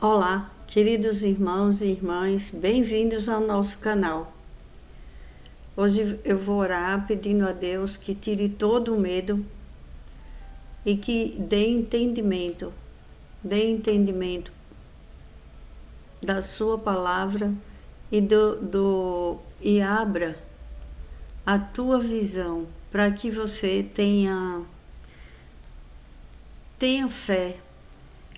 Olá, queridos irmãos e irmãs, bem-vindos ao nosso canal. Hoje eu vou orar pedindo a Deus que tire todo o medo e que dê entendimento da sua palavra e abra a tua visão para que você tenha fé.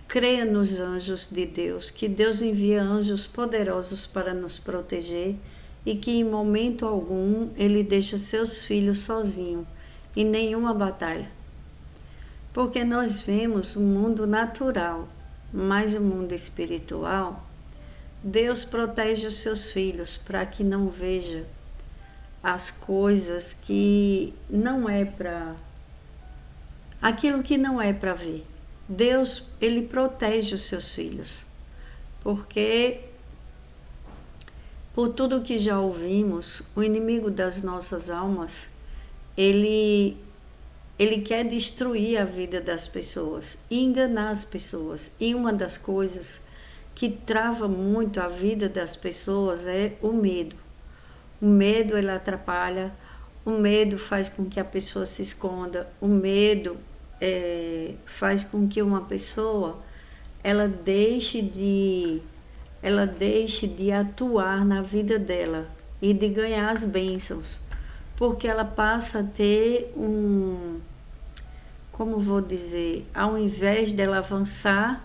Creia nos anjos de Deus, que Deus envia anjos poderosos para nos proteger e que em momento algum Ele deixa seus filhos sozinhos em nenhuma batalha. Porque nós vemos o mundo natural, mas o mundo espiritual, Deus protege os seus filhos para que não veja as coisas que não é para... aquilo que não é para ver. Deus, Ele protege os seus filhos, porque por tudo que já ouvimos, o inimigo das nossas almas, ele quer destruir a vida das pessoas e enganar as pessoas. E uma das coisas que trava muito a vida das pessoas é o medo. O medo, ele atrapalha, o medo faz com que a pessoa se esconda, o medo faz com que uma pessoa ela deixe de atuar na vida dela e de ganhar as bênçãos, porque ela passa a ter como vou dizer, ao invés dela avançar,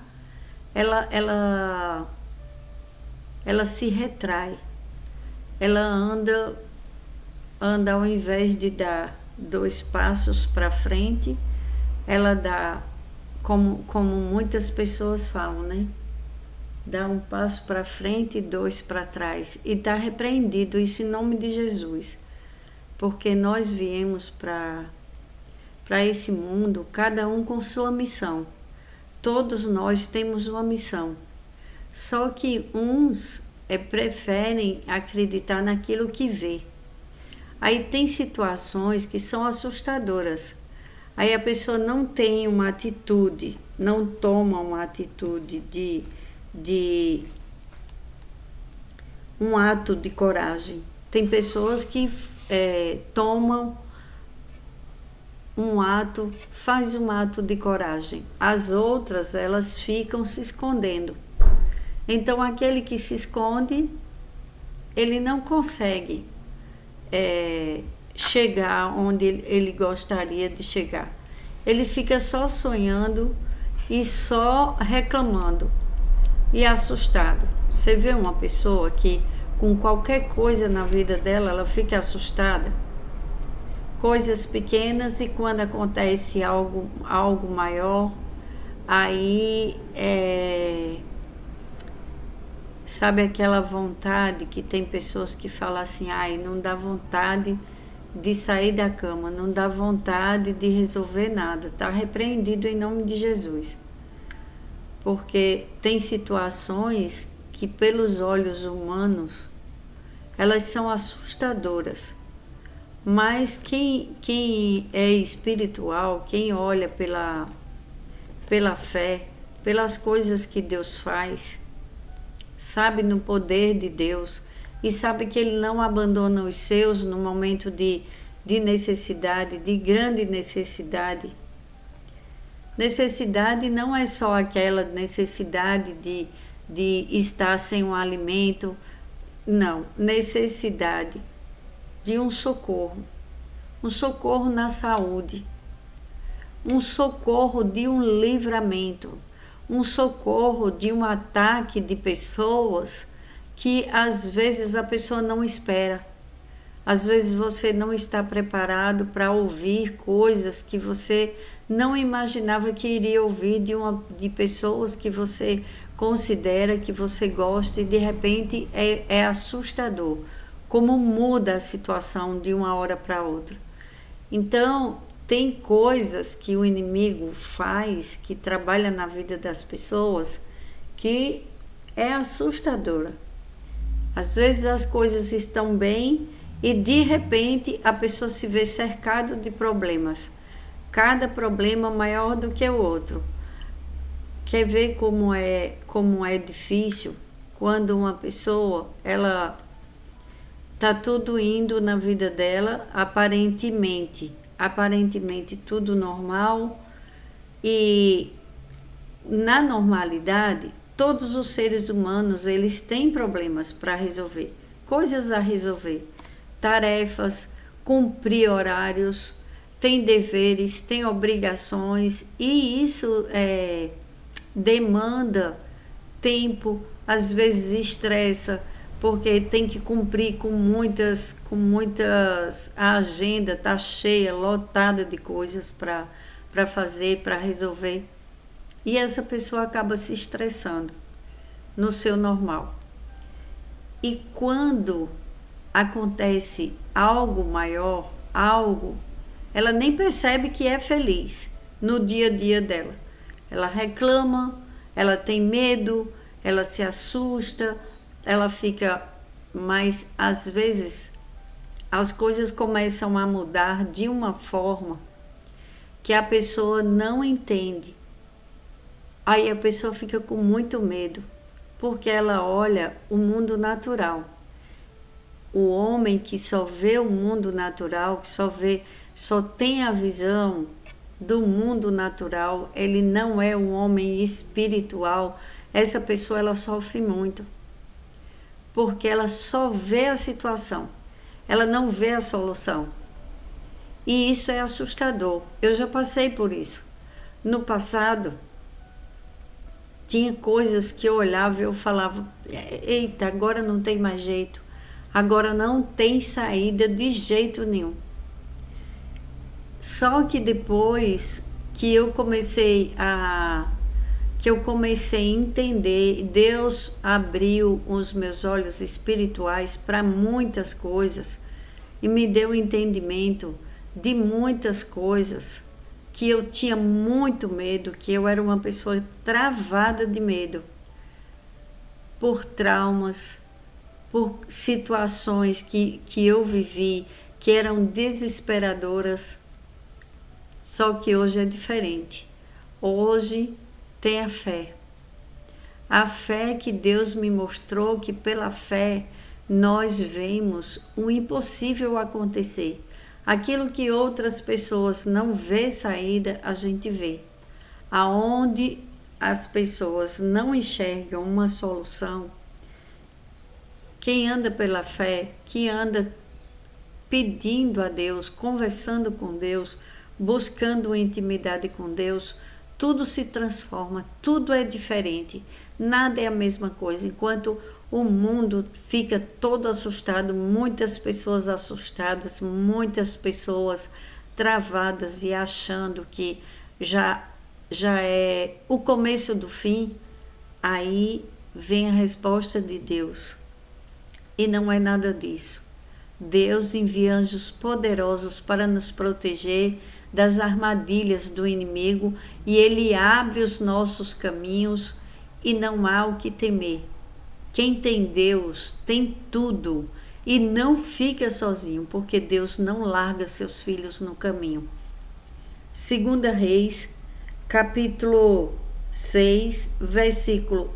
ela se retrai, ela anda ao invés de dar 2 passos para frente, ela dá, como muitas pessoas falam, né? Dá 1 passo para frente e 2 para trás. E está repreendido isso em nome de Jesus. Porque nós viemos para esse mundo, cada um com sua missão. Todos nós temos uma missão. Só que uns preferem acreditar naquilo que vê. Aí tem situações que são assustadoras. Aí a pessoa não tem uma atitude, não toma uma atitude de um ato de coragem. Tem pessoas que tomam faz um ato de coragem. As outras, elas ficam se escondendo. Então aquele que se esconde, ele não consegue chegar onde ele gostaria de chegar. Ele fica só sonhando e só reclamando e assustado. Você vê uma pessoa que com qualquer coisa na vida dela, ela fica assustada. Coisas pequenas, e quando acontece algo maior, aí sabe aquela vontade que tem pessoas que falam assim, não dá vontade de sair da cama, não dá vontade de resolver nada. Está repreendido em nome de Jesus. Porque tem situações que pelos olhos humanos, elas são assustadoras. Mas quem é espiritual, quem olha pela fé, pelas coisas que Deus faz, sabe no poder de Deus e sabe que Ele não abandona os seus no momento de necessidade, de grande necessidade. Necessidade não é só aquela necessidade de estar sem um alimento, não. Necessidade de um socorro na saúde, um socorro de um livramento, um socorro de um ataque de pessoas que às vezes a pessoa não espera. Às vezes você não está preparado para ouvir coisas que você não imaginava que iria ouvir de pessoas que você considera, que você gosta, e de repente é assustador como muda a situação de uma hora para outra. Então, tem coisas que o inimigo faz, que trabalha na vida das pessoas, que é assustadora. Às vezes as coisas estão bem e de repente a pessoa se vê cercada de problemas. Cada problema maior do que o outro. Quer ver como é difícil quando uma pessoa, ela tá tudo indo na vida dela, aparentemente tudo normal, e na normalidade todos os seres humanos eles têm problemas para resolver, coisas a resolver, tarefas, cumprir horários, tem deveres, tem obrigações, e isso demanda tempo, às vezes estressa, porque tem que cumprir com muitas, a agenda está cheia, lotada de coisas para fazer, para resolver. E essa pessoa acaba se estressando no seu normal. E quando acontece algo maior, ela nem percebe que é feliz no dia a dia dela. Ela reclama, ela tem medo, ela se assusta, ela fica, mas às vezes as coisas começam a mudar de uma forma que a pessoa não entende. Aí a pessoa fica com muito medo, porque ela olha o mundo natural. O homem que só vê o mundo natural, que só tem a visão do mundo natural, ele não é um homem espiritual. Essa pessoa ela sofre muito, porque ela só vê a situação, ela não vê a solução. E isso é assustador. Eu já passei por isso. No passado, tinha coisas que eu olhava e eu falava, eita, agora não tem mais jeito, agora não tem saída de jeito nenhum. Só que depois que eu comecei a entender, Deus abriu os meus olhos espirituais para muitas coisas e me deu entendimento de muitas coisas que eu tinha muito medo, que eu era uma pessoa travada de medo por traumas, por situações que eu vivi que eram desesperadoras. Só que hoje é diferente. Hoje tem a fé. A fé que Deus me mostrou, que pela fé nós vemos o impossível acontecer. Aquilo que outras pessoas não vê saída, a gente vê. Aonde as pessoas não enxergam uma solução, quem anda pela fé, que anda pedindo a Deus, conversando com Deus, buscando intimidade com Deus, tudo se transforma, tudo é diferente, nada é a mesma coisa. Enquanto o mundo fica todo assustado, muitas pessoas assustadas, muitas pessoas travadas e achando que já é o começo do fim, aí vem a resposta de Deus. E não é nada disso. Deus envia anjos poderosos para nos proteger das armadilhas do inimigo, e Ele abre os nossos caminhos e não há o que temer. Quem tem Deus tem tudo e não fica sozinho, porque Deus não larga seus filhos no caminho. 2 Reis, capítulo 6, versículo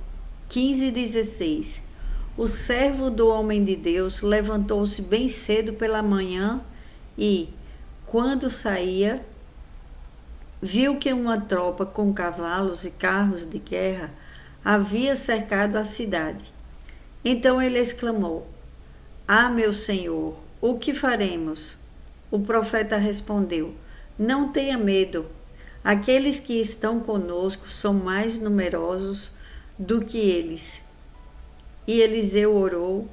15 e 16. O servo do homem de Deus levantou-se bem cedo pela manhã e, quando saía, viu que uma tropa com cavalos e carros de guerra havia cercado a cidade. Então ele exclamou: "Ah, meu senhor, o que faremos?" O profeta respondeu: "Não tenha medo. Aqueles que estão conosco são mais numerosos do que eles." E Eliseu orou: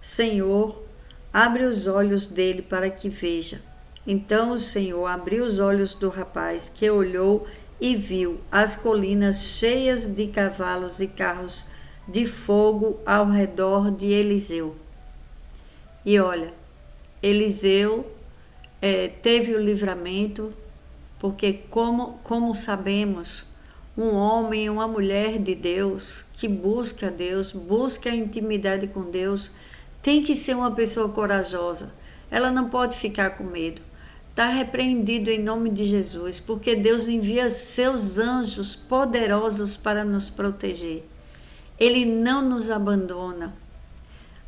"Senhor, abre os olhos dele para que veja." Então o Senhor abriu os olhos do rapaz, que olhou e viu as colinas cheias de cavalos e carros de fogo ao redor de Eliseu. E olha, Eliseu teve o livramento, porque como sabemos, um homem e uma mulher de Deus, que busca a Deus, busca a intimidade com Deus, tem que ser uma pessoa corajosa. Ela não pode ficar com medo. está repreendido em nome de Jesus, porque Deus envia seus anjos poderosos para nos proteger. Ele não nos abandona.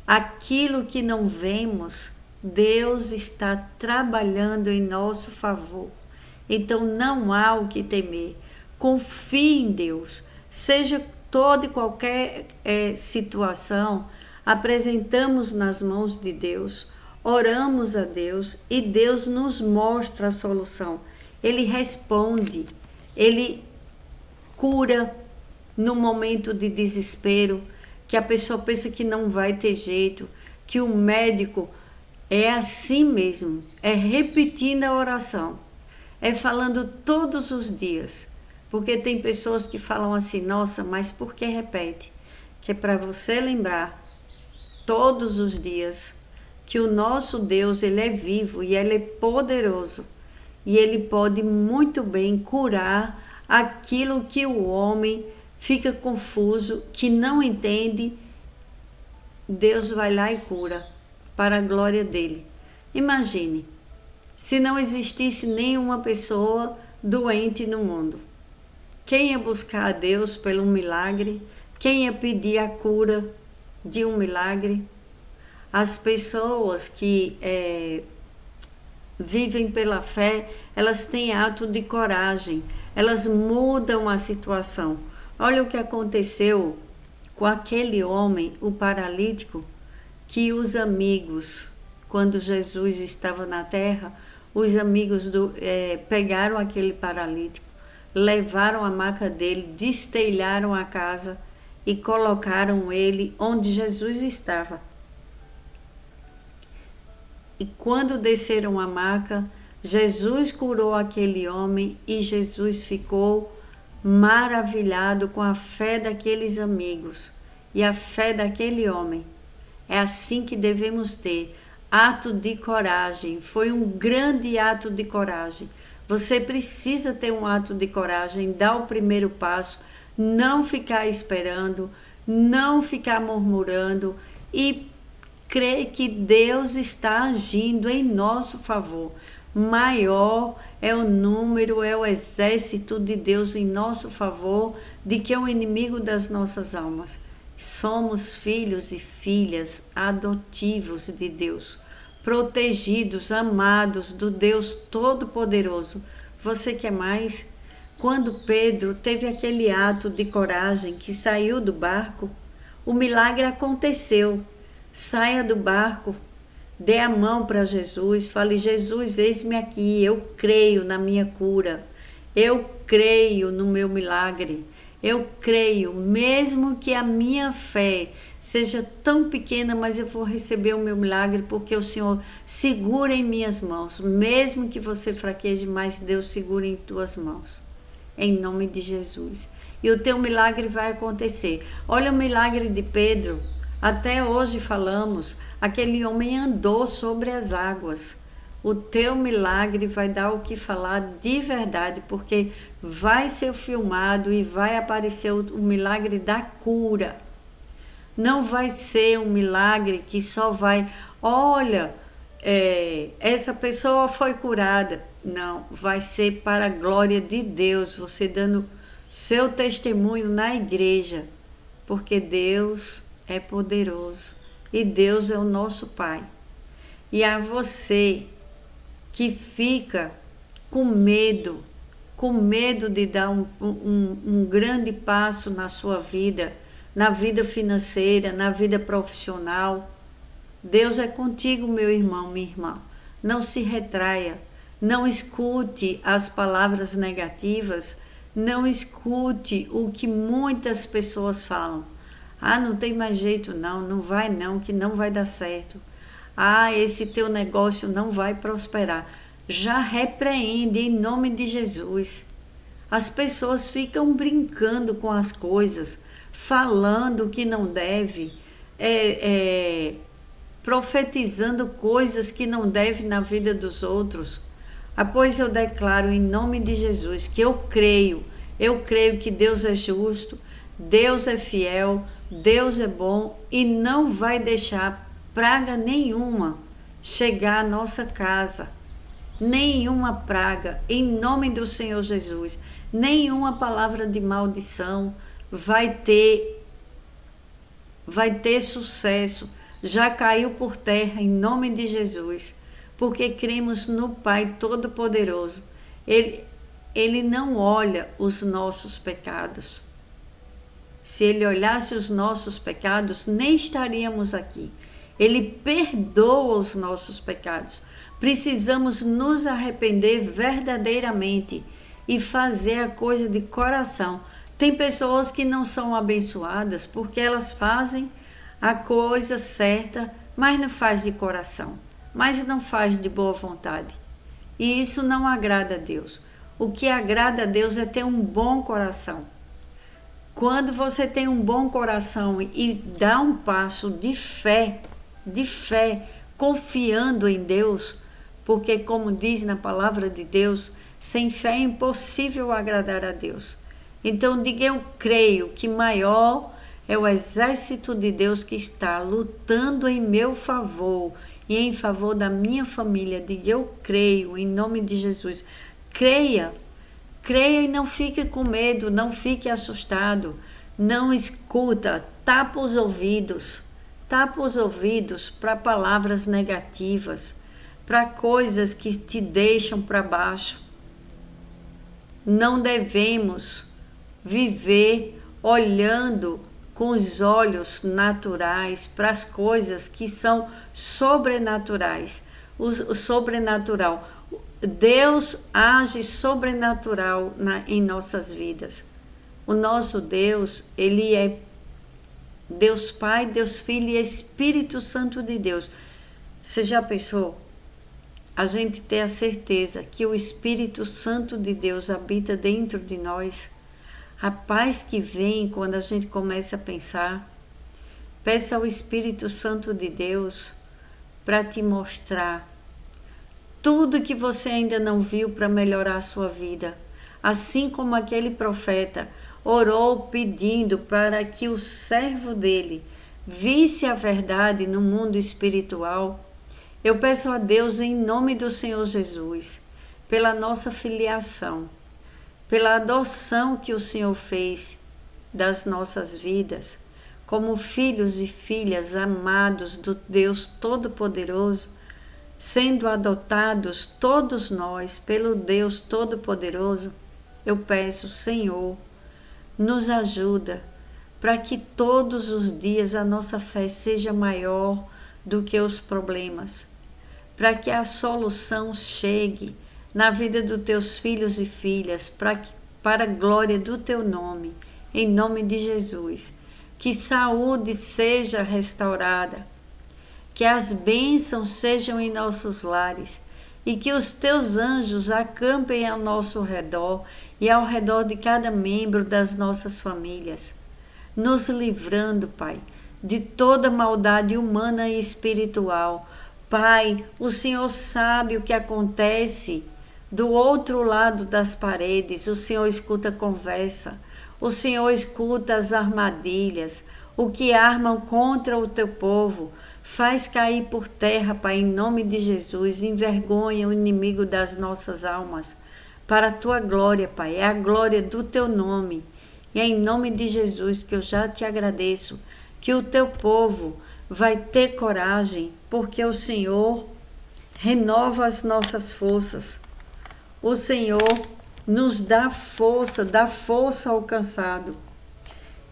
Aquilo que não vemos, Deus está trabalhando em nosso favor. Então não há o que temer. Confie em Deus. Seja toda e qualquer situação, apresentamos nas mãos de Deus, oramos a Deus e Deus nos mostra a solução. Ele responde, Ele cura no momento de desespero, que a pessoa pensa que não vai ter jeito, que o médico é assim mesmo, é repetindo a oração, é falando todos os dias, porque tem pessoas que falam assim, nossa, mas por que repete? Que é para você lembrar todos os dias que o nosso Deus, Ele é vivo e Ele é poderoso e Ele pode muito bem curar aquilo que o homem fica confuso, que não entende. Deus vai lá e cura para a glória dele. Imagine, se não existisse nenhuma pessoa doente no mundo, quem ia buscar a Deus pelo milagre? Quem ia pedir a cura de um milagre? As pessoas que vivem pela fé, elas têm ato de coragem, elas mudam a situação. Olha o que aconteceu com aquele homem, o paralítico, que os amigos, quando Jesus estava na terra, os amigos pegaram aquele paralítico, levaram a maca dele, destelharam a casa e colocaram ele onde Jesus estava. E quando desceram a maca, Jesus curou aquele homem e Jesus ficou maravilhado com a fé daqueles amigos e a fé daquele homem. É assim que devemos ter, ato de coragem. Foi um grande ato de coragem. Você precisa ter um ato de coragem, dar o primeiro passo, não ficar esperando, não ficar murmurando e crer que Deus está agindo em nosso favor. Maior é o número, é o exército de Deus em nosso favor, de que é o inimigo das nossas almas. Somos filhos e filhas adotivos de Deus, protegidos, amados do Deus Todo-Poderoso. Você quer mais? Quando Pedro teve aquele ato de coragem que saiu do barco, o milagre aconteceu. Saia do barco, dê a mão para Jesus, fale, Jesus, eis-me aqui, eu creio na minha cura, eu creio no meu milagre, eu creio, mesmo que a minha fé seja tão pequena, mas eu vou receber o meu milagre, porque o Senhor segura em minhas mãos, mesmo que você fraqueje, mas Deus segura em tuas mãos, em nome de Jesus, e o teu milagre vai acontecer. Olha o milagre de Pedro. Até hoje falamos, aquele homem andou sobre as águas. O teu milagre vai dar o que falar de verdade, porque vai ser filmado e vai aparecer o milagre da cura. Não vai ser um milagre que só vai, olha, essa pessoa foi curada. Não, vai ser para a glória de Deus, você dando seu testemunho na igreja, porque Deus é poderoso e Deus é o nosso Pai. E a você que fica com medo de dar um grande passo na sua vida, na vida financeira, na vida profissional, Deus é contigo, meu irmão, minha irmã. Não se retraia, não escute as palavras negativas, não escute o que muitas pessoas falam. Ah, não tem mais jeito não vai não, que não vai dar certo. Ah, esse teu negócio não vai prosperar. Já repreende em nome de Jesus. As pessoas ficam brincando com as coisas, falando que não deve, profetizando coisas que não deve na vida dos outros. Pois eu declaro em nome de Jesus que eu creio que Deus é justo, Deus é fiel, Deus é bom e não vai deixar praga nenhuma chegar à nossa casa. nenhuma praga, em nome do Senhor Jesus, nenhuma palavra de maldição vai ter sucesso, já caiu por terra em nome de Jesus, porque cremos no Pai Todo-Poderoso. Ele não olha os nossos pecados. Se Ele olhasse os nossos pecados, nem estaríamos aqui. Ele perdoa os nossos pecados. Precisamos nos arrepender verdadeiramente e fazer a coisa de coração. Tem pessoas que não são abençoadas porque elas fazem a coisa certa, mas não faz de coração, mas não faz de boa vontade. E isso não agrada a Deus. O que agrada a Deus é ter um bom coração. Quando você tem um bom coração e dá um passo de fé, confiando em Deus, porque como diz na palavra de Deus, sem fé é impossível agradar a Deus. Então diga: eu creio que maior é o exército de Deus que está lutando em meu favor e em favor da minha família. Diga: eu creio, em nome de Jesus. Creia e não fique com medo, não fique assustado, não escuta, tapa os ouvidos para palavras negativas, para coisas que te deixam para baixo. Não devemos viver olhando com os olhos naturais para as coisas que são sobrenaturais. O sobrenatural. Deus age sobrenatural em nossas vidas. O nosso Deus, Ele é Deus Pai, Deus Filho e Espírito Santo de Deus. Você já pensou? A gente ter a certeza que o Espírito Santo de Deus habita dentro de nós. A paz que vem quando a gente começa a pensar. Peça ao Espírito Santo de Deus para te mostrar tudo que você ainda não viu para melhorar a sua vida. Assim como aquele profeta orou pedindo para que o servo dele visse a verdade no mundo espiritual. Eu peço a Deus, em nome do Senhor Jesus, pela nossa filiação, pela adoção que o Senhor fez das nossas vidas, como filhos e filhas amados do Deus Todo-Poderoso, sendo adotados todos nós pelo Deus Todo-Poderoso. Eu peço: Senhor, nos ajuda para que todos os dias a nossa fé seja maior do que os problemas, para que a solução chegue na vida dos teus filhos e filhas, para a glória do teu nome, em nome de Jesus. Que saúde seja restaurada, que as bênçãos sejam em nossos lares e que os teus anjos acampem ao nosso redor e ao redor de cada membro das nossas famílias, nos livrando, Pai, de toda maldade humana e espiritual. Pai, o Senhor sabe o que acontece do outro lado das paredes. O Senhor escuta a conversa, o Senhor escuta as armadilhas, o que armam contra o teu povo. Faz cair por terra, Pai, em nome de Jesus. Envergonha o inimigo das nossas almas, para a tua glória, Pai. É a glória do teu nome. E é em nome de Jesus que eu já te agradeço, que o teu povo vai ter coragem, porque o Senhor renova as nossas forças. O Senhor nos dá força ao cansado.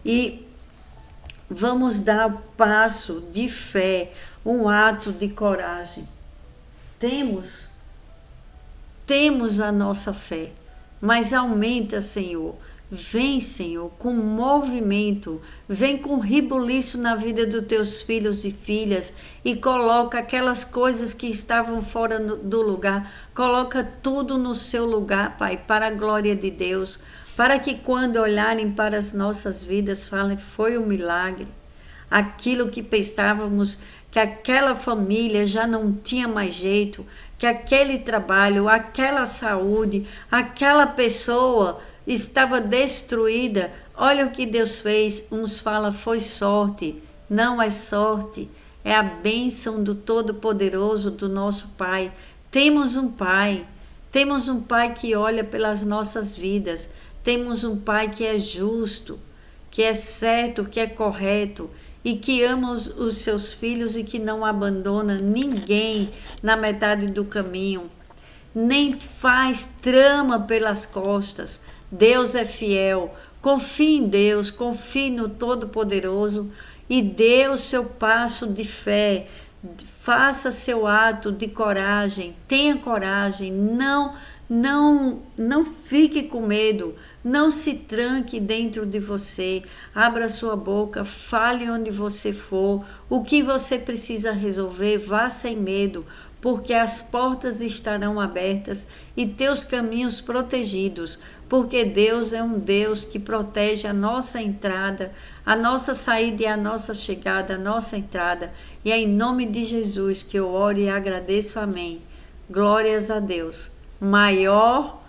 E vamos dar o passo de fé, um ato de coragem. Temos a nossa fé, mas aumenta, Senhor. Vem, Senhor, com movimento, vem com ribuliço na vida dos teus filhos e filhas e coloca aquelas coisas que estavam fora do lugar, coloca tudo no seu lugar, Pai, para a glória de Deus, para que quando olharem para as nossas vidas, falem: foi um milagre. Aquilo que pensávamos que aquela família já não tinha mais jeito, que aquele trabalho, aquela saúde, aquela pessoa estava destruída. Olha o que Deus fez. Uns falam: foi sorte. Não é sorte, é a bênção do Todo-Poderoso, do nosso Pai, Temos um Pai que olha pelas nossas vidas, temos um Pai que é justo, que é certo, que é correto e que ama os seus filhos e que não abandona ninguém na metade do caminho, nem faz trama pelas costas. Deus é fiel. Confie em Deus, confie no Todo-Poderoso e dê o seu passo de fé. Faça seu ato de coragem, tenha coragem, não fique com medo, não se tranque dentro de você, abra sua boca, fale onde você for, o que você precisa resolver, vá sem medo, porque as portas estarão abertas e teus caminhos protegidos, porque Deus é um Deus que protege a nossa entrada, a nossa saída e a nossa chegada, a nossa entrada. E é em nome de Jesus que eu oro e agradeço. Amém. Glórias a Deus. Maior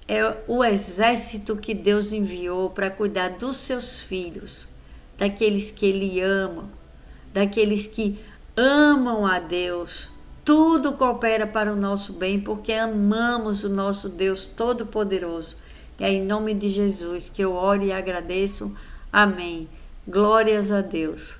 é o exército que Deus enviou para cuidar dos seus filhos, daqueles que Ele ama, daqueles que amam a Deus. Tudo coopera para o nosso bem, porque amamos o nosso Deus Todo-Poderoso. E é em nome de Jesus que eu oro e agradeço. Amém. Glórias a Deus.